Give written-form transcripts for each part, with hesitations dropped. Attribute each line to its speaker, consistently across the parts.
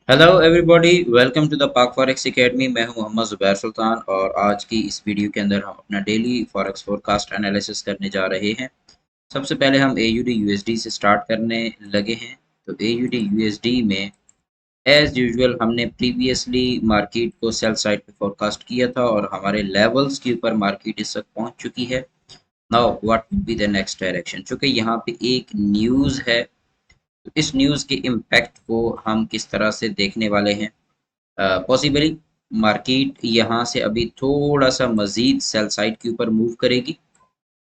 Speaker 1: Hello everybody, welcome to the Pak forex academy. मैं हूं मोहम्मद ज़ुबैर सुल्तान और आज की इस वीडियो के अंदर हम अपना डेली फॉरेक्स फोरकास्ट एनालिसिस करने जा रहे हैं। सबसे पहले हम AUD USD से स्टार्ट करने लगे हैं। तो AUD USD में एज यूजुअल हमने प्रीवियसली मार्केट को सेल साइड पे फोरकास्ट किया था और हमारे लेवल्स के ऊपर मार्केट इस वक्त पहुंच चुकी है। Now what will be the next direction? चूंकि यहाँ पे एक न्यूज़ है, तो इस न्यूज़ के इम्पैक्ट को हम किस तरह से देखने वाले हैं। पॉसिबली मार्केट यहाँ से अभी थोड़ा सा मजीद सेल साइड के ऊपर मूव करेगी।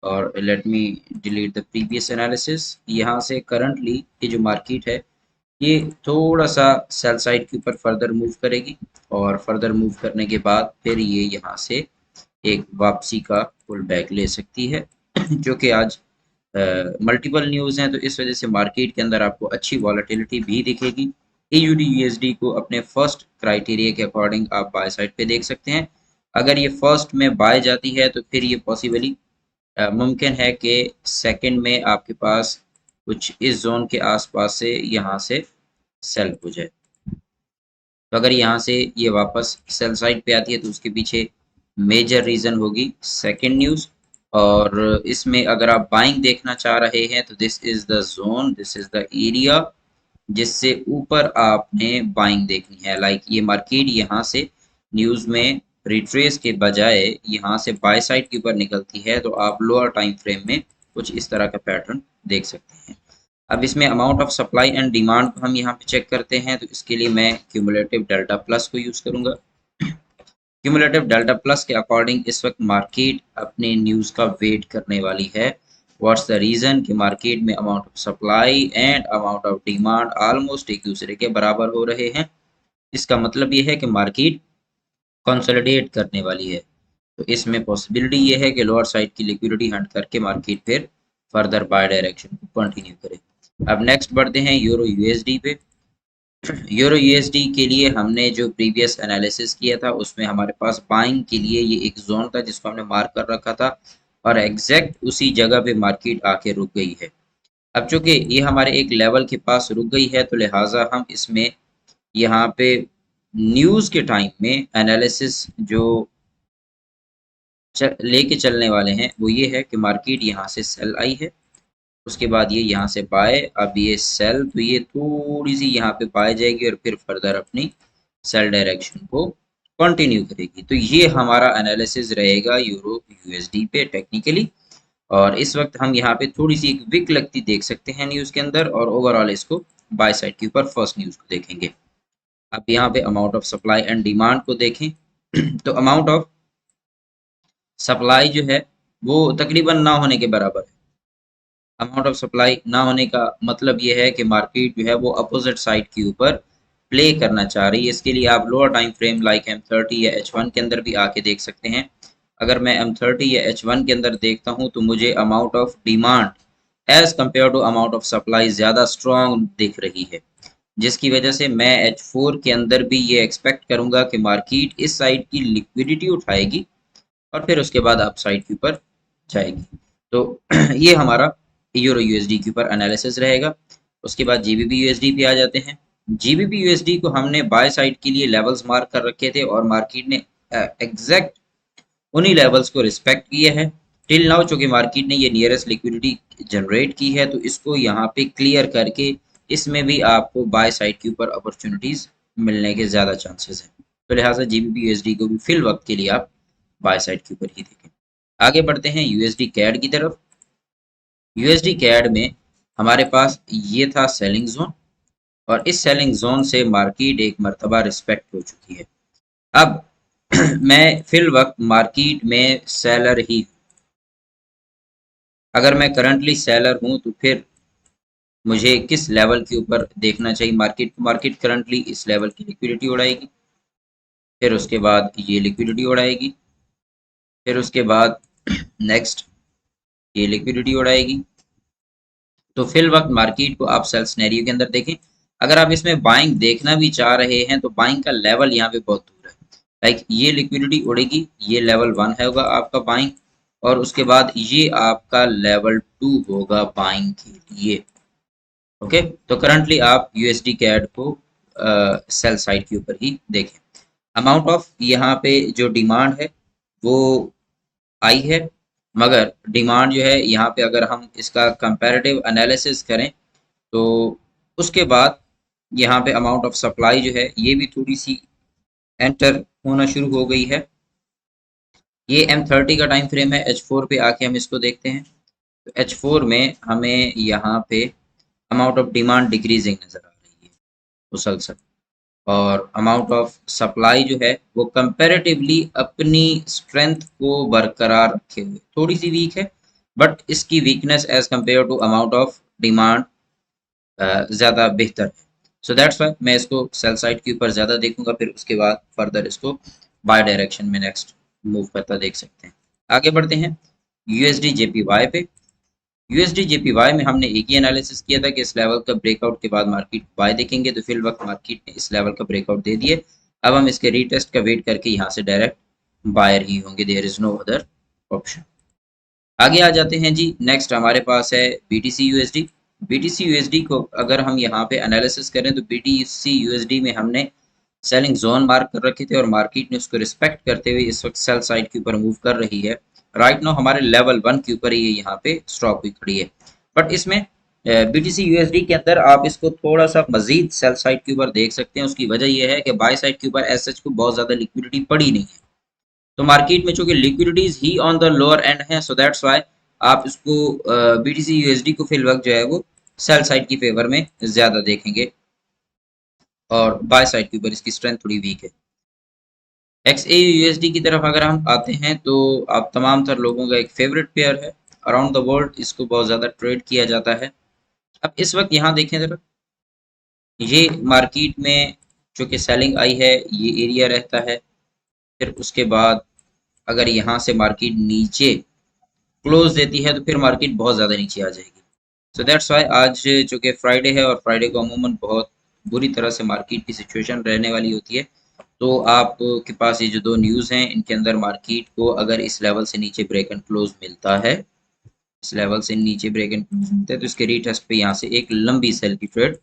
Speaker 1: और let me delete the previous analysis. यहाँ से करंटली ये जो मार्केट है ये थोड़ा सा सेल साइड के ऊपर फर्दर मूव करेगी और फर्दर मूव करने के बाद फिर ये यहाँ से एक वापसी का पुल बैक ले सकती है जो कि आज मल्टीपल न्यूज़ हैं, तो इस वजह से मार्केट के अंदर आपको अच्छी वॉलेटिलिटी भी दिखेगी। AUD USD को अपने फर्स्ट क्राइटेरिया के अकॉर्डिंग आप बाय साइड पे देख सकते हैं। अगर ये फर्स्ट में बाय जाती है तो फिर ये पॉसिबली मुमकिन है कि सेकंड में आपके पास कुछ इस जोन के आसपास से यहाँ से सेल हो जाए। तो अगर यहाँ से ये वापस सेल साइड पे आती है तो उसके पीछे मेजर रीज़न होगी सेकंड न्यूज़। और इसमें अगर आप बाइंग देखना चाह रहे हैं तो this is the zone, this is the area जिससे ऊपर आपने बाइंग देखनी है। लाइक ये मार्केट यहाँ से न्यूज़ में रिट्रेस के बजाय यहाँ से बाय साइड के ऊपर निकलती है तो आप लोअर टाइम फ्रेम में कुछ इस तरह का पैटर्न देख सकते हैं। अब इसमें amount of supply and demand को हम यहाँ पे चेक करते हैं, तो इसके लिए मैं क्यूमुलेटिव डेल्टा प्लस को यूज़ करूँगा। क्यूमुलेटिव डेल्टा प्लस के अकॉर्डिंग इस वक्त मार्केट अपने न्यूज़ का वेट करने वाली है। व्हाट्स द रीज़न कि मार्केट में amount of supply and amount of demand almost एक दूसरे के बराबर हो रहे हैं। इसका मतलब ये है कि मार्केट कंसोलिडेट करने वाली है। तो इसमें पॉसिबिलिटी ये है कि लोअर साइड की लिक्विडिटी हंट करके मार्केट फिर फर्दर बाय डायरेक्शन को कंटिन्यू करे। अब नेक्स्ट बढ़ते हैं यूरो यूएसडी पे। यूरो यूएसडी के लिए हमने जो प्रीवियस एनालिसिस किया था उसमें हमारे पास बाइंग के लिए ये एक जोन था जिसको हमने मार्क कर रखा था और एग्जैक्ट उसी जगह पे मार्केट आके रुक गई है। अब चूंकि ये हमारे एक लेवल के पास रुक गई है तो लिहाजा हम इसमें यहाँ पे न्यूज़ के टाइम में एनालिसिस जो लेके चलने वाले हैं वो ये है कि मार्केट यहाँ से सेल आई है, उसके बाद ये यहाँ से बाय, अब ये सेल, तो ये थोड़ी सी यहाँ पे बाय जाएगी और फिर फर्दर अपनी सेल डायरेक्शन को कंटिन्यू करेगी। तो ये हमारा एनालिसिस रहेगा यूरो यूएसडी पे टेक्निकली। और इस वक्त हम यहाँ पे थोड़ी सी एक विक लगती देख सकते हैं न्यूज़ के अंदर और ओवरऑल इसको बाय साइड के ऊपर फर्स्ट न्यूज़ को देखेंगे। अब यहाँ पे amount of supply and demand को देखें तो अमाउंट ऑफ सप्लाई जो है वो तकरीबन ना होने के बराबर है। अमाउंट ऑफ सप्लाई ना होने का मतलब ये है कि मार्केट जो है वो अपोजिट साइड के ऊपर प्ले करना चाह रही है। इसके लिए आप lower time frame like M30 या H1 के अंदर भी आके देख सकते हैं। अगर मैं M30 या H1 के अंदर देखता हूँ तो मुझे amount of demand as compare to amount of supply ज़्यादा स्ट्रॉन्ग दिख रही है, जिसकी वजह से मैं H4 के अंदर भी ये एक्सपेक्ट करूंगा कि मार्केट इस साइड की लिक्विडिटी उठाएगी और फिर उसके बाद अप साइड के ऊपर जाएगी। तो ये हमारा यूरो यूएसडी के ऊपर एनालिसिस रहेगा। उसके बाद जीबीपी यूएसडी पे आ जाते हैं। जीबीपी यूएसडी को हमने बाय साइड के लिए लेवल्स मार्क कर रखे थे और मार्केट ने एग्जैक्ट उन्हीं लेवल्स को रिस्पेक्ट किया है टिल नाउ। चूंकि मार्केट ने ये नियरेस्ट लिक्विडिटी जनरेट की है तो इसको यहाँ पे क्लियर करके इसमें भी आपको बाय साइड के ऊपर अपॉर्चुनिटीज मिलने के ज़्यादा चांसेस हैं। तो लिहाजा जीबीपी यूएसडी को भी फिल वक्त के लिए आप बाय साइड के ऊपर ही देखें। आगे बढ़ते हैं यूएसडी कैड की तरफ। यूएसडी कैड में हमारे पास ये था सेलिंग जोन और इस सेलिंग जोन से मार्केट एक मर्तबा रिस्पेक्ट हो चुकी है। अब मैं फिल वक्त मार्केट में सेलर ही हूं। अगर मैं करंटली सेलर हूं तो फिर मुझे किस लेवल के ऊपर देखना चाहिए मार्केट को? मार्केट करंटली इस लेवल की लिक्विडिटी उड़ाएगी, फिर उसके बाद ये लिक्विडिटी उड़ाएगी, फिर उसके बाद नेक्स्ट ये लिक्विडिटी उड़ाएगी। तो फिल वक्त मार्केट को आप सेल सिनेरियो के अंदर देखें। अगर आप इसमें बाइंग देखना भी चाह रहे हैं तो बाइंग का लेवल यहाँ पे बहुत दूर है। लाइक ये लिक्विडिटी उड़ेगी, ये लेवल 1 है होगा आपका बाइंग और उसके बाद ये आपका लेवल 2 होगा बाइंग के लिए। ओके, तो करंटली आप यूएसडी कैड को सेल साइड के ऊपर ही देखें। अमाउंट ऑफ यहाँ पे जो डिमांड है वो आई है, मगर डिमांड जो है यहाँ पे अगर हम इसका कंपैरेटिव एनालिसिस करें तो उसके बाद यहाँ पे अमाउंट ऑफ सप्लाई जो है ये भी थोड़ी सी एंटर होना शुरू हो गई है। ये M30 का टाइम फ्रेम है। H4 पे आके हम इसको देखते हैं तो H4 में हमें यहाँ पे अमाउंट ऑफ डिमांड डिक्रीजिंग नजर आ रही है मुसलसल, और अमाउंट ऑफ सप्लाई जो है वो कंपैरेटिवली अपनी स्ट्रेंथ को बरकरार रखे हुए थोड़ी सी वीक है, बट इसकी weakness as compare to amount of demand ज़्यादा बेहतर है। सो दैट्स वाई मैं इसको सेल साइड के ऊपर ज़्यादा देखूंगा, फिर उसके बाद फर्दर इसको बाय डायरेक्शन में नेक्स्ट मूव करता देख सकते हैं। आगे बढ़ते हैं यूएसडी जेपीवाई पे। यूएसडी जेपीवाई में हमने एक ही एनालिसिस किया था कि इस लेवल का ब्रेकआउट के बाद मार्केट बाय देखेंगे, तो फिल वक्त मार्केट ने इस लेवल का ब्रेकआउट दे दिए। अब हम इसके रीटेस्ट का वेट करके यहाँ से डायरेक्ट बायर ही होंगे, there is no other option. आगे आ जाते हैं जी। नेक्स्ट हमारे पास है बीटीसी यूएसडी। बीटीसी यूएसडी को अगर हम यहाँ पे एनालिसिस करें तो बीटीसी यूएसडी में हमने सेलिंग जोन मार्क कर रखे थे और मार्केट ने उसको रिस्पेक्ट करते हुए इस वक्त सेल साइड के ऊपर मूव कर रही है। राइट नाउ हमारे लेवल 1 के ऊपर ही यहाँ पे स्टॉक हुई खड़ी है, बट इसमें बीटीसी यूएसडी के अंदर आप इसको थोड़ा सा मजीद सेल साइड के ऊपर देख सकते हैं। उसकी वजह यह है कि बाय साइड के ऊपर एज सच को बहुत ज्यादा लिक्विडिटी पड़ी नहीं है, तो मार्केट में चूंकि लिक्विडिटीज ही ऑन द लोअर एंड है, सो दैट्स वाई आप इसको बीटीसी यूएसडी को फिल वक्त जो है वो सेल साइड की फेवर में ज्यादा देखेंगे, और बाय साइड के ऊपर इसकी स्ट्रेंथ थोड़ी वीक है। XAU USD की तरफ अगर हम आते हैं तो आप तमाम तर लोगों का एक फेवरेट पेयर है। अराउंड द वर्ल्ड इसको बहुत ज़्यादा ट्रेड किया जाता है। अब इस वक्त यहाँ देखें ज़रा, ये मार्केट में जो कि सेलिंग आई है ये एरिया रहता है, फिर उसके बाद अगर यहाँ से मार्केट नीचे क्लोज देती है तो फिर मार्केट बहुत ज़्यादा नीचे आ जाएगी। सो दैट्स वाई आज चूँकि फ्राइडे है और फ्राइडे को अमूमन बहुत बुरी तरह से मार्केट की सिचुएशन रहने वाली होती है, तो आपके पास ये जो दो न्यूज़ हैं इनके अंदर मार्केट को अगर इस लेवल से नीचे ब्रेक एंड क्लोज मिलता है, इस लेवल से नीचे ब्रेक एंड क्लोज मिलता है, तो इसके रीटेस्ट पे यहाँ से एक लंबी सेल की ट्रेड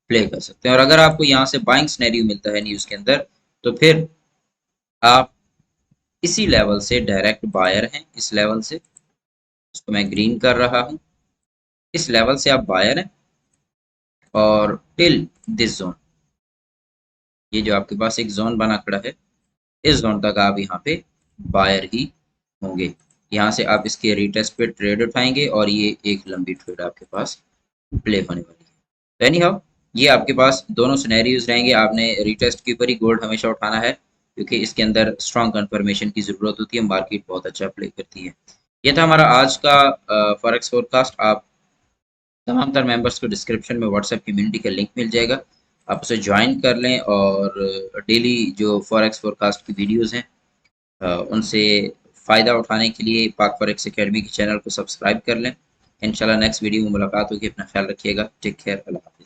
Speaker 1: प्ले कर सकते हैं। और अगर आपको यहाँ से बाइंग सिनेरियो मिलता है न्यूज़ के अंदर, तो फिर आप इसी लेवल से डायरेक्ट बायर हैं। इस लेवल से, इसको मैं ग्रीन कर रहा हूँ, इस लेवल से आप बायर हैं और टिल दिस जोन, ये जो आपके पास एक जोन बना खड़ा है, इस जोन तक आप यहाँ पे बायर ही होंगे। यहाँ से आप इसके रीटेस्ट पे ट्रेड उठाएंगे और ये एक लंबी ट्रेड आपके पास प्ले होने वाली है। तो एनी हाउ ये आपके पास दोनों सिनेरियोज रहेंगे। आपने रीटेस्ट के ऊपर ही गोल्ड हमेशा उठाना है क्योंकि इसके अंदर स्ट्रॉन्ग कंफर्मेशन की ज़रूरत होती है, मार्केट बहुत अच्छा प्ले करती है। ये था हमारा आज का फॉरेक्स फोरकास्ट। आप तमाम तर मेंबर्स को डिस्क्रिप्शन में व्हाट्सएप कम्युनिटी का लिंक मिल जाएगा, आप उसे ज्वाइन कर लें और डेली जो फॉरेक्स फोरकास्ट की वीडियोस हैं उनसे फ़ायदा उठाने के लिए पाक फॉरेक्स एकेडमी के चैनल को सब्सक्राइब कर लें। इंशाल्लाह नेक्स्ट वीडियो में मुलाकात होगी। अपना ख्याल रखिएगा। Take care. अल्लाह हाफ़िज़।